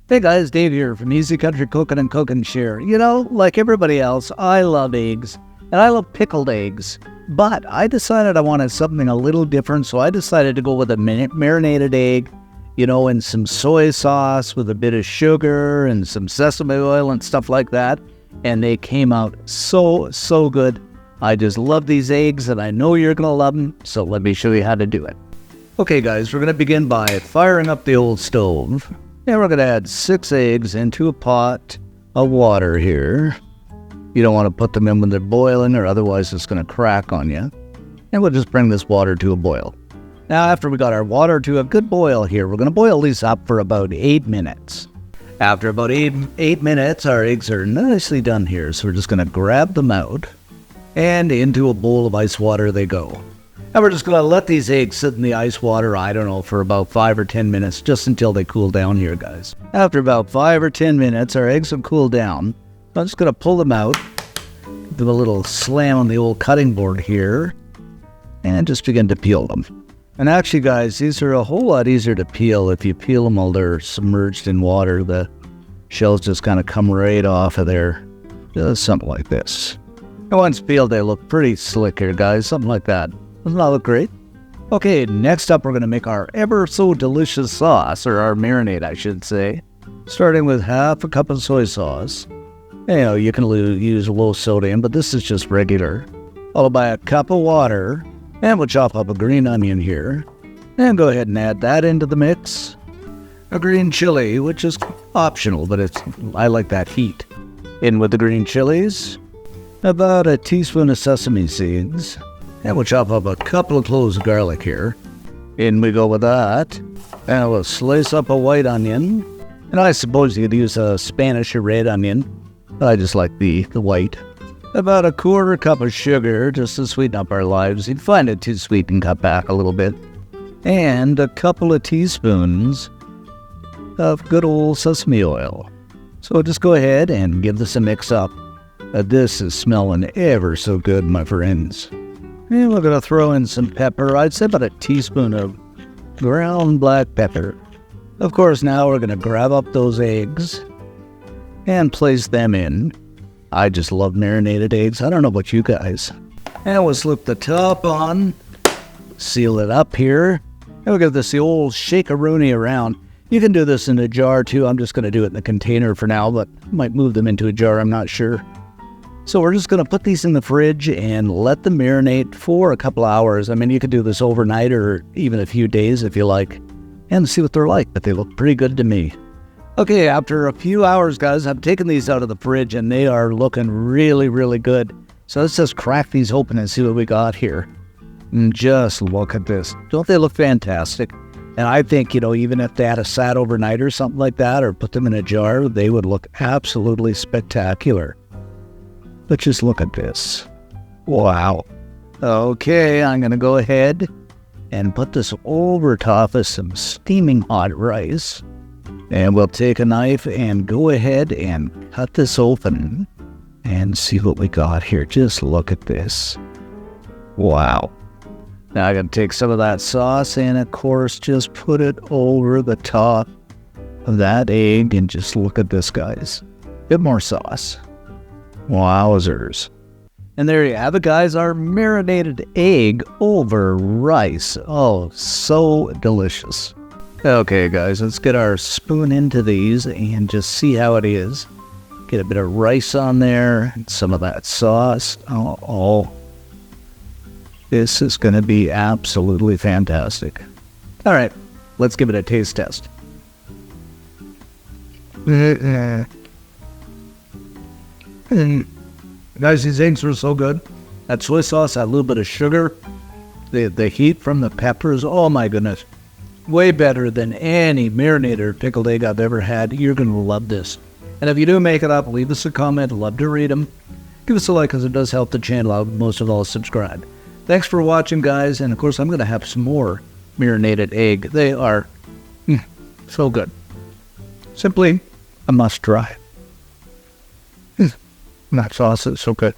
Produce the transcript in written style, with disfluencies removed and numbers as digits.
Hey guys, Dave here from Easy Country Cooking and Cook and Share. You know, like everybody else, I love eggs, and I love pickled eggs. But I decided I wanted something a little different, so I decided to go with a marinated egg, and some soy sauce with a bit of sugar and some sesame oil and stuff like that. And they came out so good. I just love these eggs, and I know you're going to love them, so let me show you how to do it. Okay guys, we're going to begin by firing up the old stove. And we're going to add 6 eggs into a pot of water here. You don't want to put them in when they're boiling, or otherwise it's going to crack on you. And we'll just bring this water to a boil. Now, after we got our water to a good boil here, we're going to boil these up for about 8 minutes. After about 8 minutes, our eggs are nicely done here. So we're just going to grab them out, and into a bowl of ice water they go. And we're just going to let these eggs sit in the ice water, I don't know, for about 5 or 10 minutes, just until they cool down here, guys. After about 5 or 10 minutes, our eggs have cooled down. I'm just going to pull them out, do a little slam on the old cutting board here, and just begin to peel them. And actually, guys, these are a whole lot easier to peel if you peel them while they're submerged in water. The shells just kind of come right off of there, just something like this. And once peeled, they look pretty slick here, guys, something like that. Doesn't that look great? Okay, next up we're going to make our ever so delicious sauce, or our marinade I should say. Starting with half a cup of soy sauce. You can use low sodium, but this is just regular. Followed by a cup of water. And we'll chop up a green onion here. And go ahead and add that into the mix. A green chili, which is optional, but I like that heat. In with the green chilies. About a teaspoon of sesame seeds. And we'll chop up a couple of cloves of garlic here. In we go with that. And we'll slice up a white onion. And I suppose you could use a Spanish or red onion. I just like the white. About a quarter cup of sugar, just to sweeten up our lives. You'd find it too sweet and cut back a little bit. And a couple of teaspoons of good old sesame oil. So just go ahead and give this a mix up. This is smelling ever so good, my friends. And we're going to throw in some pepper. I'd say about a teaspoon of ground black pepper. Of course, now we're going to grab up those eggs and place them in. I just love marinated eggs. I don't know about you guys. And we'll slip the top on, seal it up here, and we'll give this the old shake-a-rooney around. You can do this in a jar too. I'm just going to do it in the container for now, but might move them into a jar, I'm not sure. So we're just going to put these in the fridge and let them marinate for a couple hours. I mean, you could do this overnight or even a few days if you like, and see what they're like, but they look pretty good to me. Okay, after a few hours, guys, I've taken these out of the fridge and they are looking really good. So let's just crack these open and see what we got here. And just look at this. Don't they look fantastic? And I think, even if they had sat overnight or something like that, or put them in a jar, they would look absolutely spectacular. But just look at this. Wow. Okay, I'm going to go ahead and put this over top of some steaming hot rice. And we'll take a knife and go ahead and cut this open and see what we got here. Just look at this. Wow. Now I'm going to take some of that sauce and, of course, just put it over the top of that egg. And just look at this, guys. Bit more sauce. Wowzers. And there you have it, guys, our marinated egg over rice. Oh, so delicious. Okay, guys, let's get our spoon into these and just see how it is. Get a bit of rice on there and some of that sauce. Oh. This is going to be absolutely fantastic. All right, let's give it a taste test. Guys, these eggs are so good. That soy sauce, that little bit of sugar, the heat from the peppers, oh my goodness. Way better than any marinated or pickled egg I've ever had. You're going to love this. And if you do make it up, leave us a comment. I'd love to read them. Give us a like because it does help the channel out. Most of all, subscribe. Thanks for watching, guys. And of course, I'm going to have some more marinated egg. They are so good. Simply a must try. That sauce is so good.